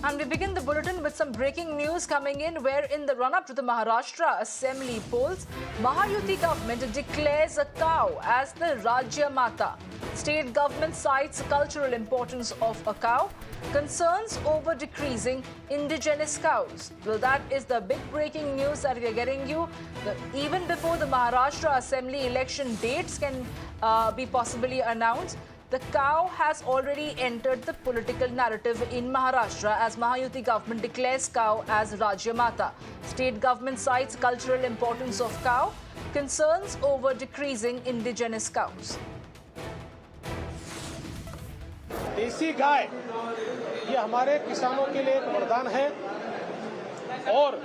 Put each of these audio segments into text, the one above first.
And we begin the bulletin with some breaking news coming in, where in the run-up to the Maharashtra Assembly polls, Mahayuti government declares a cow as the Rajya Mata. State government cites cultural importance of a cow, concerns over decreasing indigenous cows. Well, that is the big breaking news that we are getting you. Even before the Maharashtra Assembly election dates can be possibly announced, the cow has already entered the political narrative in Maharashtra as Mahayuti government declares cow as Rajya Mata. State government cites cultural importance of cow, concerns over decreasing indigenous cows. देसी गाय ये हमारे किसानों के लिए एक वरदान है और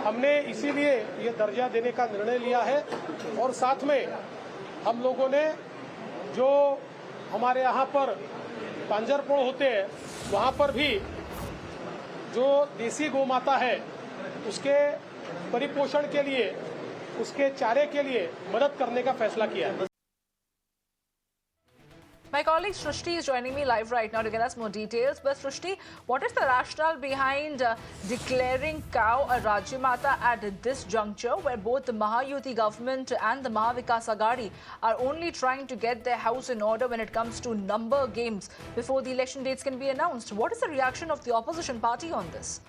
हमने इसीलिए ये दर्जा देने का निर्णय लिया है। और साथ में हम लोगों ने जो हमारे यहाँ पर पांजरपोड़ होते हैं वहाँ पर भी जो देसी गौमाता है उसके परिपोषण के लिए, उसके चारे के लिए मदद करने का फैसला किया है। My colleague Srishti is joining me live right now to get us more details. But Srishti, what is the rationale behind declaring cow a Rajya Mata at this juncture, where both the Mahayuti government and the Mahavikas Aghadi are only trying to get their house in order when it comes to number games before the election dates can be announced? What is the reaction of the opposition party on this?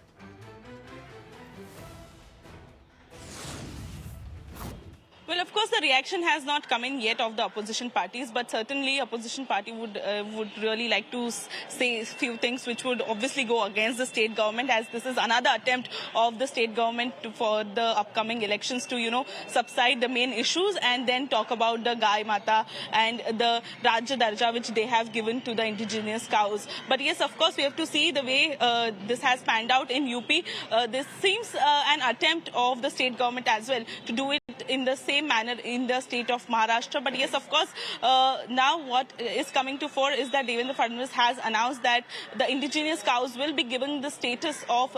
Well, of course, the reaction has not come in yet of the opposition parties, but certainly opposition party would really like to say a few things which would obviously go against the state government, as this is another attempt of the state government for the upcoming elections to, subside the main issues and then talk about the Gai Mata and the Rajya Darja which they have given to the indigenous cows. But yes, of course, we have to see the way this has panned out in UP. This seems an attempt of the state government as well to do it in the same manner in the state of Maharashtra. But yes, of course, now what is coming to fore is that Devendra Fadnavis has announced that the indigenous cows will be given the status of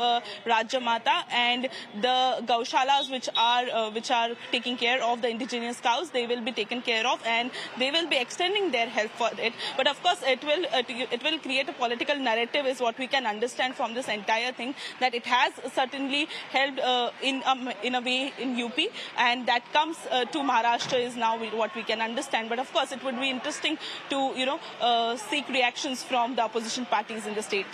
Rajya Mata, and the gaushalas which are taking care of the indigenous cows, they will be taken care of and they will be extending their help for it. But of course, it will create a political narrative, is what we can understand from this entire thing, that it has certainly helped in a way in UP, and that comes to Maharashtra is now what we can understand. But of course, it would be interesting to seek reactions from the opposition parties in the state.